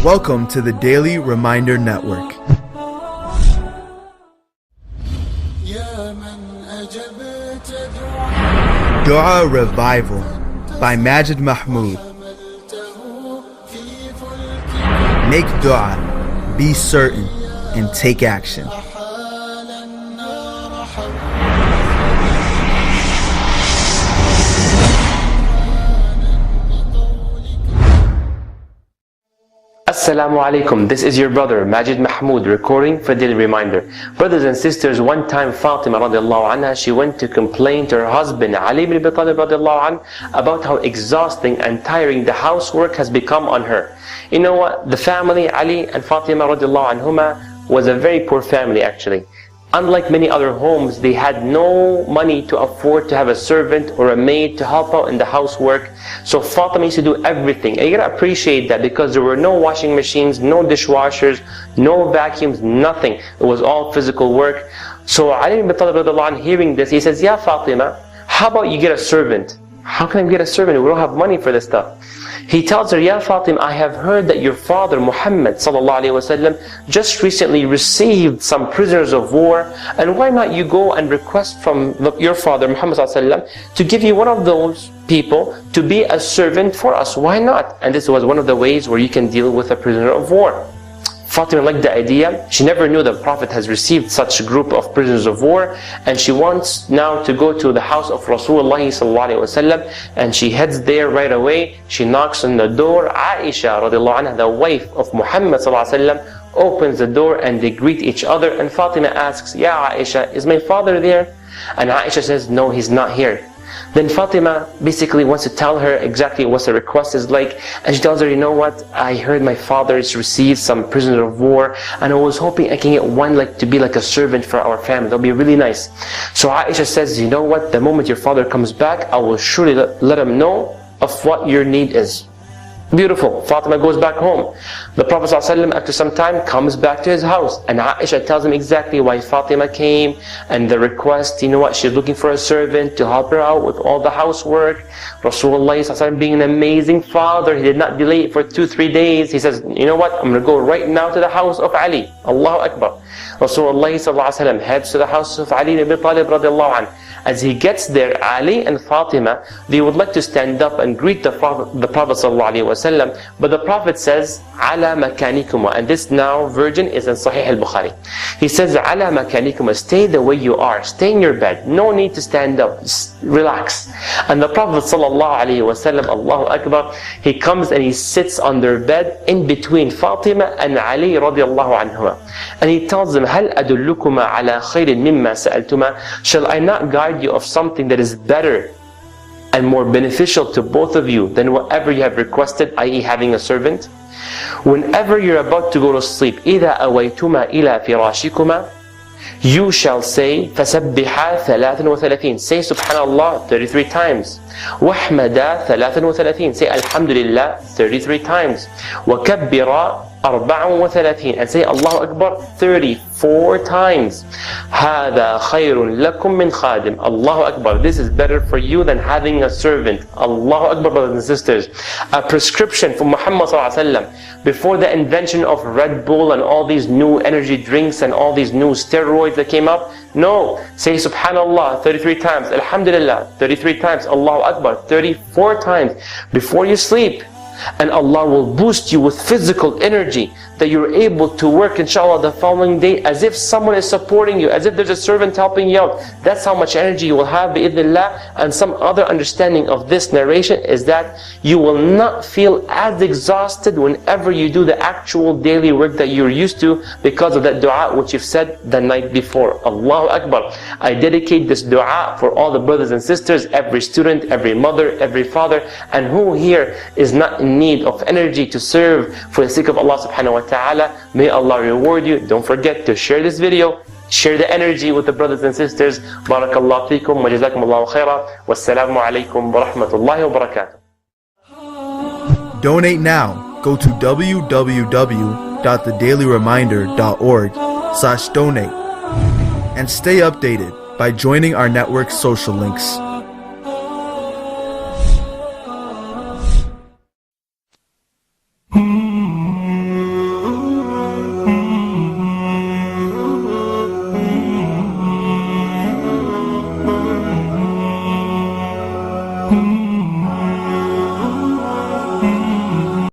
Welcome to the Daily Reminder Network. Dua Revival by Majid Mahmood. Make dua, be certain, and take action. Assalamu alaikum, this is your brother Majid Mahmood recording for Daily Reminder. Brothers and sisters, one time Fatima radiallahu anha, she went to complain to her husband Ali ibn Abi Talib radiallahu anhu about how exhausting and tiring the housework has become on her. You know what? The family, Ali and Fatima radiallahu anhuma, was a very poor family actually. Unlike many other homes, they had no money to afford to have a servant or a maid to help out in the housework. So Fatima used to do everything. And you gotta appreciate that because there were no washing machines, no dishwashers, no vacuums, nothing. It was all physical work. So Ali ibn Talib radiallahu anhu, hearing this, he says, "Ya Fatima, how about you get a servant?" "How can I get a servant? We don't have money for this stuff." He tells her, "Ya Fatima, I have heard that your father Muhammad sallallahu alaihi wasallam just recently received some prisoners of war, and why not you go and request from your father Muhammad sallallahu alaihi wasallam to give you one of those people to be a servant for us? Why not?" And this was one of the ways where you can deal with a prisoner of war. Fatima liked the idea. She never knew the Prophet has received such a group of prisoners of war, and she wants now to go to the house of Rasulullah sallallahu alaihi wasallam, and she heads there right away. She knocks on the door. Aisha radiallahu anha, the wife of Muhammad sallallahu alaihi wasallam, opens the door and they greet each other, and Fatima asks, "Ya Aisha, is my father there?" And Aisha says, "No, he's not here." Then Fatima basically wants to tell her exactly what the request is like, and she tells her, "You know what, I heard my father has received some prisoners of war, and I was hoping I can get one to be like a servant for our family. That'll be really nice." So Aisha says, "You know what, the moment your father comes back, I will surely let him know of what your need is." Beautiful. Fatima goes back home. The Prophet ﷺ, after some time, comes back to his house, and Aisha tells him exactly why Fatima came and the request. You know what, she's looking for a servant to help her out with all the housework. Rasulullah ﷺ, being an amazing father, he did not delay it for 2-3 days. He says, "You know what, I'm going to go right now to the house of Ali." Allahu Akbar. Rasulullah ﷺ heads to the house of Ali ibn Abi Talib radiallahu anhu. As he gets there, Ali and Fatima, they would like to stand up and greet the Prophet ﷺ, but the Prophet says, "Ala makanikuma," and this now version is in Sahih al-Bukhari. He says, "Ala makanikuma," stay the way you are, stay in your bed, no need to stand up, just relax. And the Prophet ﷺ, Allahu Akbar, he comes and he sits on their bed in between Fatima and Ali radiallahu anhuma, and he tells them, "Hal adullukuma ala khairin mimma sa'altuma," shall I not guide you of something that is better and more beneficial to both of you than whatever you have requested, i.e. having a servant? Whenever you're about to go to sleep, إِذَا أَوَيْتُمَا إِلَى فِرَاشِكُمَا, you shall say فَسَبِّحَا 33, say Subhanallah 33 times, وَحْمَدَا 33, say Alhamdulillah 33 times, وَكَبِّرَا 34, and say Allahu Akbar 34 times. هَذَا خَيْرٌ لَكُمْ مِنْ خَادِمٍ. Allahu Akbar, this is better for you than having a servant. Allahu Akbar, brothers and sisters. A prescription from Muhammad sallallahu alaihi wasallam before the invention of Red Bull and all these new energy drinks and all these new steroids that came up. No, say Subhanallah 33 times, Alhamdulillah 33 times, Allahu Akbar 34 times before you sleep. And Allah will boost you with physical energy that you're able to work inshallah the following day as if someone is supporting you, as if there's a servant helping you out. That's how much energy you will have bi'idhnillah. And some other understanding of this narration is that you will not feel as exhausted whenever you do the actual daily work that you're used to because of that dua which you've said the night before. Allahu Akbar. I dedicate this dua for all the brothers and sisters, every student, every mother, every father, and who here is not in need of energy to serve for the sake of Allah subhanahu wa ta'ala. May Allah reward you. Don't forget to share this video, share the energy with the brothers and sisters. Barakallahu feekum wa jazakumullahu khaira. Wassalamu alaikum wa rahmatullahi wa barakatuh. Donate now. Go to www.thedailyreminder.org/donate and stay updated by joining our network's social links.